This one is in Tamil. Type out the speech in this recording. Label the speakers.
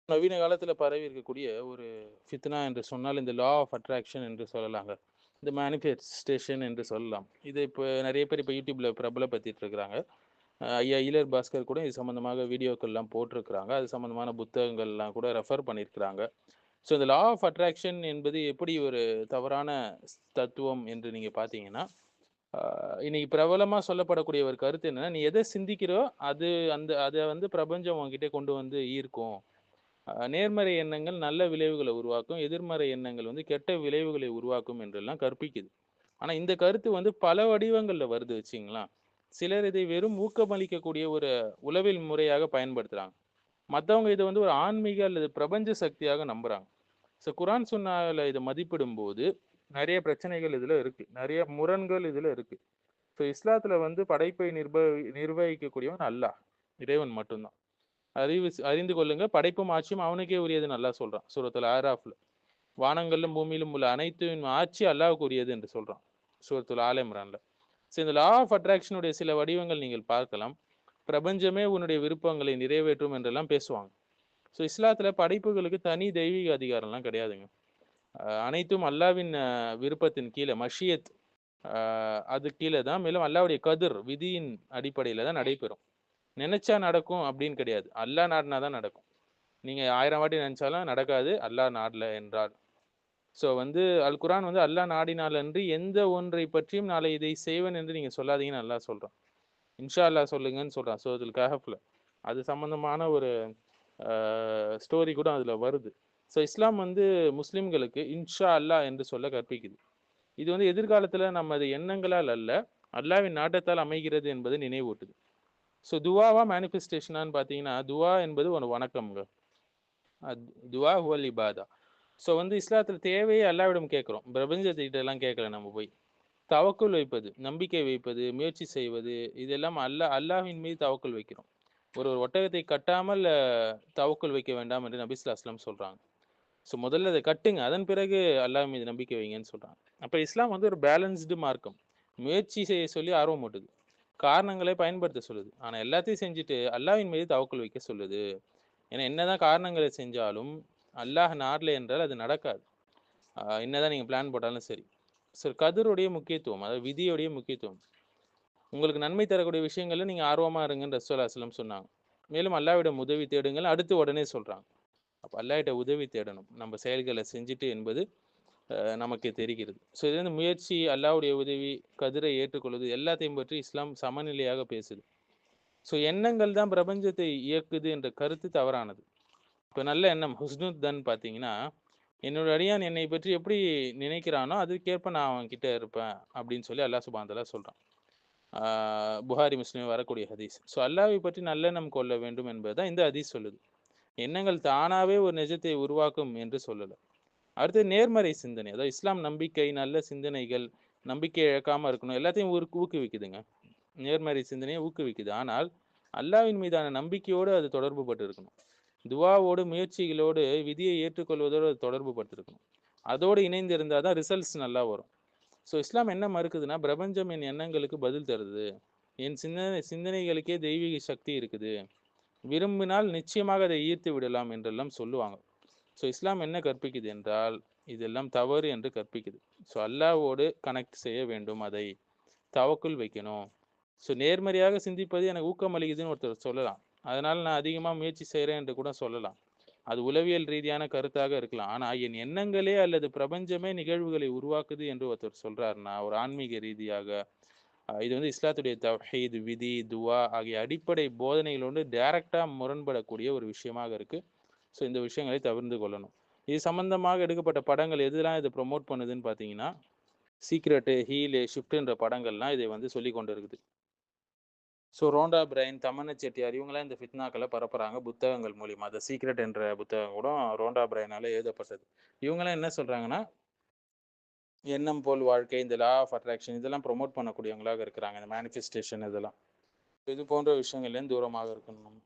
Speaker 1: நவீன காலத்துல பரவி இருக்கக்கூடிய ஒரு ஃபித்னா என்று சொன்னால் இந்த லா ஆஃப் அட்ராக்ஷன் என்று சொல்லலாங்க. இந்த மேனிஃபெஸ்டேஷன் என்று சொல்லலாம். இது இப்போ நெறைய பேர் இப்ப YouTubeல பிரபலப்படுத்திட்டு இருக்கிறாங்க. ஐயா ஈலர் பாஸ்கர் கூட இது சம்மந்தமாக வீடியோக்கள்லாம் போட்டிருக்கிறாங்க. அது சம்மந்தமான புத்தகங்கள்லாம் கூட ரெஃபர் பண்ணியிருக்கிறாங்க. ஸோ இந்த லா ஆஃப் அட்ராக்ஷன் என்பது எப்படி ஒரு தவறான தத்துவம் என்று நீங்க பார்த்தீங்கன்னா, அ இன்னைக்கு பிரபலமா சொல்லப்படக்கூடிய ஒரு கருத்து என்னன்னா, "நீ எத சிந்திக்கிறோ, அது அத வந்து பிரபஞ்சம் உன்கிட்ட கொண்டு வந்து ஈர்க்கும்." நேர்மறை எண்ணங்கள் நல்ல விளைவுகளை உருவாக்கும். எதிர்மறை எண்ணங்கள் வந்து கெட்ட விளைவுகளை உருவாக்கும் என்றெல்லாம் கற்பிக்குது. ஆனா இந்த கருத்து வந்து பல வடிவங்கள்ல வருது வச்சுக்கங்களேன். சிலர் இதை வெறும் ஊக்கமளிக்கக்கூடிய ஒரு உளவியல் முறையாக பயன்படுத்துறாங்க. மத்தவங்க இத வந்து ஒரு ஆன்மீக அல்லது பிரபஞ்ச சக்தியாக நம்புறாங்க. குர்ஆன் சுன்னால இத மதிப்பிடும்போது நெறைய பிரச்சனைகள் இதுல இருக்கு. நெறைய முரண்கள் இதுல இருக்கு. இஸ்லாத்துல வந்து படைப்பை நிர்வகிக்கக்கூடியவன் அல்லாஹ். இறைவன் மட்டும் தான். அறிந்து கொள்ளுங்க படைப்பும் ஆட்சியும் அவனுக்கே உரியதுன்னு அல்லாஹ் சொல்றான். சூரத்துல் ஆராஃப்ல. வானங்களிலும் பூமியிலும் உள்ள அனைத்தின் ஆட்சி அல்லாஹ்வுக்கு உரியது என்று சொல்றான். சூரத்துல் ஆல இம்ரான்ல. இந்த லா ஆஃப் அட்ராக்ஷன் உடைய சில வடிவங்கள் நீங்கள் பார்க்கலாம். பிரபஞ்சமே உன்னுடைய விருப்பங்களை நிறைவேற்றும் என்றெல்லாம் பேசுவாங்க. இஸ்லாத்துல படைப்புகளுக்கு தனி தெய்வீக அதிகாரம்லாம் கிடையாதுங்க. அனைத்தும் அல்லாஹ்வின் விருப்பத்தின் கீழ மஷியத் அது கீழ தான். மேலும் அல்லாஹ்வுடைய கதிர் விதியின் அடிப்படையில தான் நடைபெறும். நினைச்சா நடக்கும் அப்படின்னு கிடையாது. அல்லாஹ் நாடினா தான் நடக்கும். நீங்க 1000 வாட்டி நினைச்சாலும் நடக்காது. அல்லாஹ் நாடல என்றால். வந்து அல் குர்ஆன் வந்து அல்லாஹ் நாடினால் அன்றி எந்த ஒன்றை பற்றியும் நாளை இதை செய்வேன் என்று நீங்க சொல்லாதீங்கன்னு அல்லாஹ் சொல்றான். இன்ஷா அல்லாஹ் சொல்லுங்கன்னு சொல்றான். சூரத்துல் கஹஃப்ல. அது சம்பந்தமான ஒரு ஸ்டோரி கூட அதுல வருது. இஸ்லாம் வந்து முஸ்லிம்களுக்கு இன்ஷா அல்லாஹ் என்று சொல்ல கற்பிக்குது. இது வந்து எதிர்காலத்துல நமது எண்ணங்களால் அல்ல, அல்லாஹ்வின் நாட்டத்தால் அமைகிறது என்பதை நினைவூட்டுது. துவாவா மேனிஃபெஸ்டேஷனான்னு பார்த்தீங்கன்னா, துவா என்பது ஒரு வணக்கம்ங்க. துவா ஹுவல் இபாதா. வந்து இஸ்லாத்துல தேவையே அல்லாஹ்விடம் கேட்கிறோம். பிரபஞ்சத்துக்கிட்டலாம் கேட்கல நம்ம போய். தவக்குல் வைப்பது, நம்பிக்கை வைப்பது, முயற்சி செய்வது, இதெல்லாம் அல்லாஹ்வின் மீது தவக்குல் வைக்கிறோம். ஒரு ஒரு ஒட்டகத்தை கட்டாமல் தவக்குல் வைக்க வேண்டாம் என்று நபி ஸல்லல்லாஹு அலைஹி வஸல்லம் சொல்றாங்க. முதல்ல அத கட்டுங்க. அதன் பிறகு அல்லாஹ் மீது நம்பிக்கை வைங்கன்னு சொல்றாங்க. அப்ப இஸ்லாம் வந்து ஒரு பேலன்ஸ்டு மார்க்கம். முயற்சி செய்ய சொல்லி ஆர்வமூட்டுது. காரணங்களை பயன்படுத்த சொல்லுது. ஆனா எல்லாத்தையும் செஞ்சுட்டு அல்லாஹ்வின் மீது தவக்குல் வைக்க சொல்லுது. ஏன்னா என்னதான் காரணங்களை செஞ்சாலும், அல்லாஹ் நாடல என்றால் அது நடக்காது. என்னதான் நீங்க பிளான் போட்டாலும் சரி. கதிருடைய முக்கியத்துவம், அதாவது விதியுடைய முக்கியத்துவம். உங்களுக்கு நன்மை தரக்கூடிய விஷயங்கள்ல நீங்க ஆர்வமா இருங்கன்னு ரசூல் ஸல்லல்லாஹு அலைஹி வஸல்லம் சொன்னாங்க. மேலும் அல்லாஹ்விடம் உதவி தேடுங்கள். அடுத்து உடனே சொல்றாங்க. அப்ப அல்லாஹ்ட்ட உதவி தேடணும். நம்ம செயல்கள செஞ்சுட்டு என்பது நமக்கு தெரிகிறது. இது வந்து முயற்சி, அல்லாஹ்வுடைய உதவி, கதிரை ஏற்றுக்கொள்வது எல்லாத்தையும் பற்றி இஸ்லாம் சமநிலையாக பேசுது. எண்ணங்கள் தான் பிரபஞ்சத்தை இயக்குது என்ற கருத்து தவறானது. இப்ப நல்ல எண்ணம் ஹுஸ்னுத் தன் பார்த்தீங்கன்னா, என்னோட அடியான் என்னை பற்றி எப்படி நினைக்கிறானோ, அதுக்கேற்ப நான் அவன்கிட்ட இருப்பேன் அப்படின்னு சொல்லி அல்லாஹ் சுப்ஹானஹு வ தஆலா சொல்றான். ஆ புகாரி, முஸ்லிம் வரக்கூடிய ஹதீஸ். அல்லாஹ்வை பற்றி நல்லெண்ணம் கொள்ள வேண்டும் என்பது தான் இந்த ஹதீஸ் சொல்லுது. எண்ணங்கள் தானாவே ஒரு நிஜத்தை உருவாக்கும் என்று சொல்லல. அடுத்து நேர்மறை சிந்தனை. அதாவது இஸ்லாம் நம்பிக்கை, நல்ல சிந்தனைகள், நம்பிக்கை இழக்காம இருக்கணும். எல்லாத்தையும் ஊக்குவிக்குதுங்க. நேர்மறை சிந்தனையை ஊக்குவிக்குது. ஆனால் அல்லாஹ்வின் மீதான நம்பிக்கையோடு அது தொடர்பு பட்டிருக்கணும். துஆவோடு, முயற்சிகளோடு, விதியை ஏற்றுக்கொள்வதோடு அது தொடர்பு பட்டிருக்கணும். அதோடு இணைந்து இருந்தா தான் ரிசல்ட்ஸ் நல்லா வரும். இஸ்லாம் என்ன மறுக்குதுன்னா, பிரபஞ்சம் என் எண்ணங்களுக்கு பதில் தருது. என் சிந்தனைகளுக்கே தெய்வீக சக்தி இருக்குது. விரும்பினால் நிச்சயமாக அதை ஈர்த்து விடலாம் என்றெல்லாம் சொல்லுவாங்க. இஸ்லாம் என்ன கற்பிக்குது என்றால், இதெல்லாம் தவறு என்று கற்பிக்குது. அல்லாஹ்வோடு கனெக்ட் செய்ய வேண்டும் அதை. தவக்குல் வைக்கணும். நேர்மறையாக சிந்திப்பது எனக்கு ஊக்கமளிக்குதுன்னு ஒருத்தர் சொல்லலாம். அதனால நான் அதிகமா முயற்சி செய்றேன் என்று கூட சொல்லலாம். அது உளவியல் ரீதியான கருத்தாக இருக்கலாம். ஆனா என் எண்ணங்களே அல்லது பிரபஞ்சமே நிகழ்வுகளை உருவாக்குது என்று ஒருத்தர் சொல்றாருன்னா, ஒரு ஆன்மீக ரீதியாக, இது வந்து இஸ்லாத்துடைய தவ்ஹீத், விதி, துஆ ஆகிய அடிப்படை போதனைகளோடு டைரக்ட்டா முரண்படக்கூடிய ஒரு விஷயமாக இருக்கு. இந்த விஷயங்களை தவிர்ந்து கொள்ளணும். இது சம்பந்தமாக எடுக்கப்பட்ட படங்கள் எதெல்லாம் இத ப்ரமோட் பண்ணுதுன்னு பார்த்தீங்கன்னா, சீக்ரெட்டு, ஹீலு, ஷிஃப்ட்ன்ற படங்கள்லாம் இதை வந்து சொல்லிக் கொண்டு இருக்குது. ரோண்டா பிரைன், தமன்னா செட்டியார் இவங்கலாம் இந்த ஃபித்னாக்கள பரப்புறாங்க புத்தகங்கள் மூலியமா. த சீக்ரெட் என்ற புத்தகம் கூட ரோண்டா பிரைனால எழுதப்பட்டது. இவங்கலாம் என்ன சொல்றாங்கன்னா, எண்ணம் போல் வாழ்க்கை, இந்த லா ஆஃப் அட்ராக்ஷன் இதெல்லாம் ப்ரமோட் பண்ணக்கூடியவங்களாக இருக்கிறாங்க. இந்த மேனிஃபெஸ்டேஷன் இதெல்லாம். இது போன்ற விஷயங்கள்லேருந்து தூரமாக இருக்கணும்.